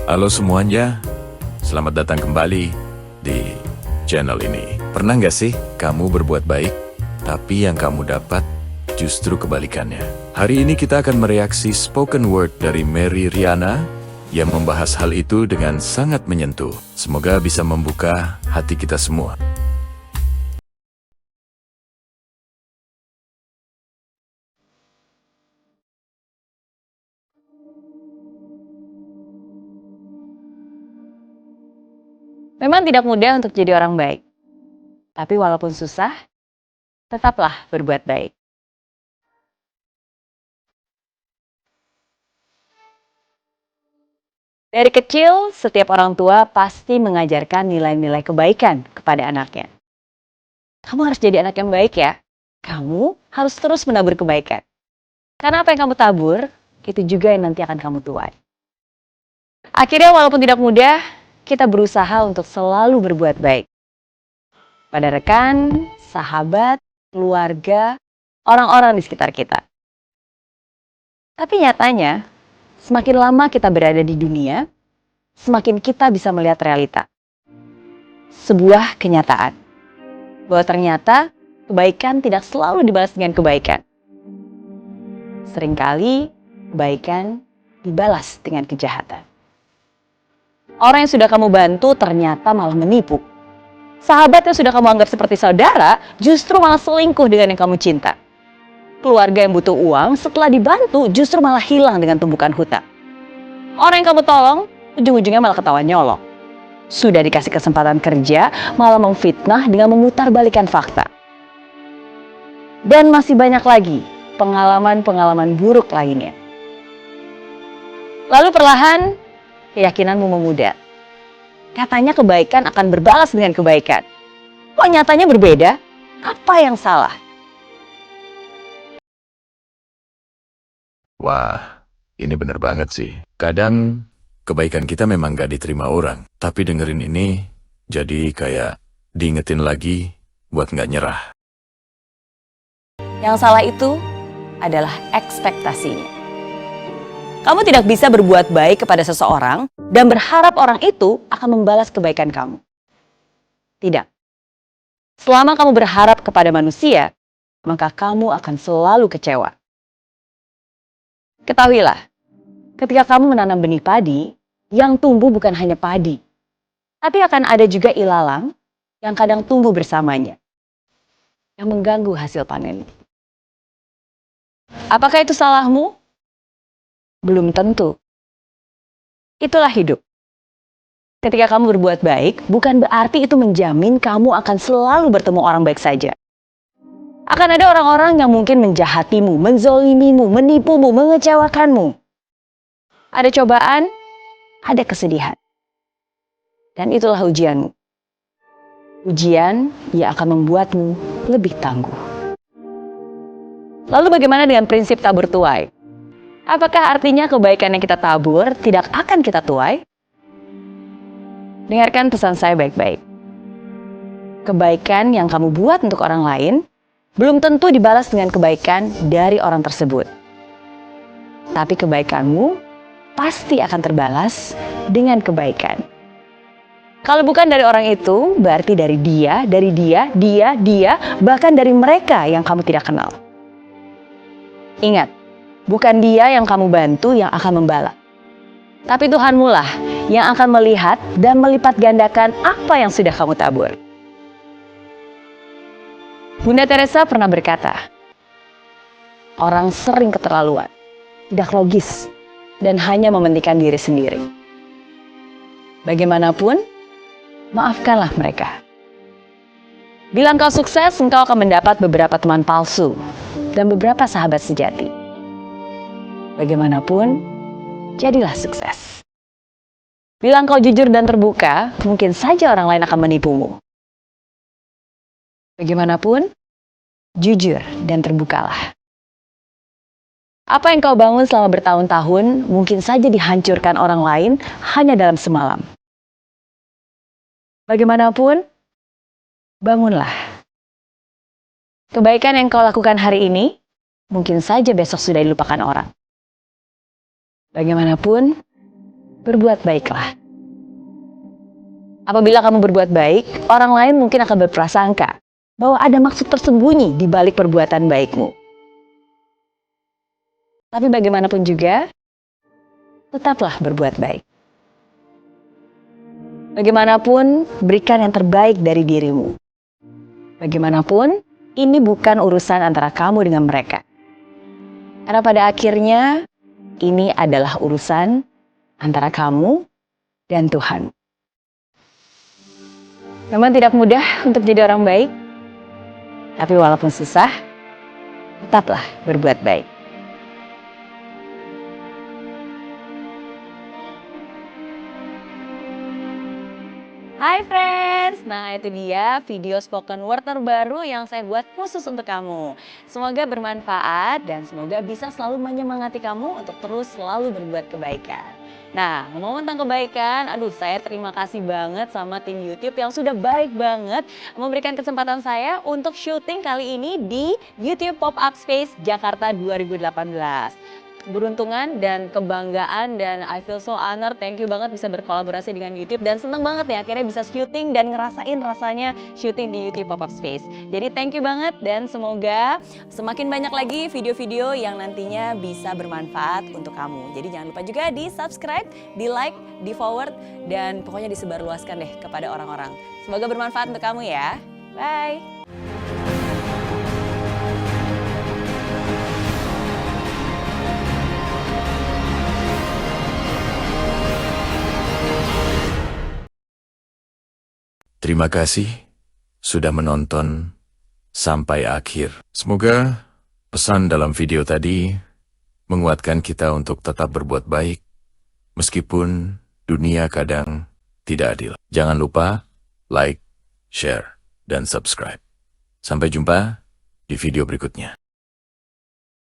Halo semuanya, selamat datang kembali di channel ini. Pernah nggak sih kamu berbuat baik, tapi yang kamu dapat justru kebalikannya? Hari ini kita akan mereaksi spoken word dari Mary Riana yang membahas hal itu dengan sangat menyentuh. Semoga bisa membuka hati kita semua. Memang tidak mudah untuk jadi orang baik. Tapi walaupun susah, tetaplah berbuat baik. Dari kecil, setiap orang tua pasti mengajarkan nilai-nilai kebaikan kepada anaknya. Kamu harus jadi anak yang baik ya. Kamu harus terus menabur kebaikan. Karena apa yang kamu tabur, itu juga yang nanti akan kamu tuai. Akhirnya walaupun tidak mudah, kita berusaha untuk selalu berbuat baik. Pada rekan, sahabat, keluarga, orang-orang di sekitar kita. Tapi nyatanya, semakin lama kita berada di dunia, semakin kita bisa melihat realita. Sebuah kenyataan. Bahwa ternyata kebaikan tidak selalu dibalas dengan kebaikan. Seringkali kebaikan dibalas dengan kejahatan. Orang yang sudah kamu bantu ternyata malah menipu. Sahabat yang sudah kamu anggap seperti saudara justru malah selingkuh dengan yang kamu cinta. Keluarga yang butuh uang setelah dibantu justru malah hilang dengan tumpukan hutang. Orang yang kamu tolong ujung-ujungnya malah ketahuan nyolong. Sudah dikasih kesempatan kerja malah memfitnah dengan memutarbalikkan fakta. Dan masih banyak lagi pengalaman-pengalaman buruk lainnya. Lalu perlahan keyakinanmu memudar. Katanya kebaikan akan berbalas dengan kebaikan. Kok nyatanya berbeda? Apa yang salah? Wah, ini bener banget sih. Kadang kebaikan kita memang gak diterima orang, tapi dengerin ini jadi kayak diingetin lagi buat gak nyerah. Yang salah itu adalah ekspektasinya. Kamu tidak bisa berbuat baik kepada seseorang dan berharap orang itu akan membalas kebaikan kamu. Tidak. Selama kamu berharap kepada manusia, maka kamu akan selalu kecewa. Ketahuilah, ketika kamu menanam benih padi, yang tumbuh bukan hanya padi, tapi akan ada juga ilalang yang kadang tumbuh bersamanya, yang mengganggu hasil panen. Apakah itu salahmu? Belum tentu. Itulah hidup. Ketika kamu berbuat baik, bukan berarti itu menjamin kamu akan selalu bertemu orang baik saja. Akan ada orang-orang yang mungkin menjahatimu, menzolimimu, menipumu, mengecewakanmu. Ada cobaan, ada kesedihan. Dan itulah ujianmu. Ujian yang akan membuatmu lebih tangguh. Lalu bagaimana dengan prinsip tabur tuai? Apakah artinya kebaikan yang kita tabur tidak akan kita tuai? Dengarkan pesan saya baik-baik. Kebaikan yang kamu buat untuk orang lain belum tentu dibalas dengan kebaikan dari orang tersebut. Tapi kebaikanmu pasti akan terbalas dengan kebaikan. Kalau bukan dari orang itu, berarti dari dia, bahkan dari mereka yang kamu tidak kenal. Ingat, bukan dia yang kamu bantu yang akan membalas. Tapi Tuhanmu lah yang akan melihat dan melipat gandakan apa yang sudah kamu tabur. Bunda Teresa pernah berkata, orang sering keterlaluan, tidak logis, dan hanya mementingkan diri sendiri. Bagaimanapun, maafkanlah mereka. Bila engkau sukses, engkau akan mendapat beberapa teman palsu dan beberapa sahabat sejati. Bagaimanapun, jadilah sukses. Bila engkau jujur dan terbuka, mungkin saja orang lain akan menipumu. Bagaimanapun, jujur dan terbukalah. Apa yang kau bangun selama bertahun-tahun mungkin saja dihancurkan orang lain hanya dalam semalam. Bagaimanapun, bangunlah. Kebaikan yang kau lakukan hari ini mungkin saja besok sudah dilupakan orang. Bagaimanapun, berbuat baiklah. Apabila kamu berbuat baik, orang lain mungkin akan berprasangka bahwa ada maksud tersembunyi di balik perbuatan baikmu. Tapi bagaimanapun juga, tetaplah berbuat baik. Bagaimanapun, berikan yang terbaik dari dirimu. Bagaimanapun, ini bukan urusan antara kamu dengan mereka. Karena pada akhirnya, ini adalah urusan antara kamu dan Tuhan. Memang tidak mudah untuk jadi orang baik, tapi walaupun susah, tetaplah berbuat baik. Hai friends, nah itu dia video spoken word terbaru yang saya buat khusus untuk kamu. Semoga bermanfaat dan semoga bisa selalu menyemangati kamu untuk terus selalu berbuat kebaikan. Nah, ngomong tentang kebaikan, saya terima kasih banget sama tim YouTube yang sudah baik banget memberikan kesempatan saya untuk syuting kali ini di YouTube Pop-Up Space Jakarta 2018. Keberuntungan dan kebanggaan dan I feel so honored, thank you banget bisa berkolaborasi dengan YouTube dan seneng banget nih akhirnya bisa syuting dan ngerasain rasanya syuting di YouTube Pop-Up Space. Jadi thank you banget dan semoga semakin banyak lagi video-video yang nantinya bisa bermanfaat untuk kamu. Jadi jangan lupa juga di subscribe, di like, di forward dan pokoknya disebarluaskan deh kepada orang-orang. Semoga bermanfaat untuk kamu ya. Bye. Terima kasih sudah menonton sampai akhir. Semoga pesan dalam video tadi menguatkan kita untuk tetap berbuat baik, meskipun dunia kadang tidak adil. Jangan lupa like, share, dan subscribe. Sampai jumpa di video berikutnya.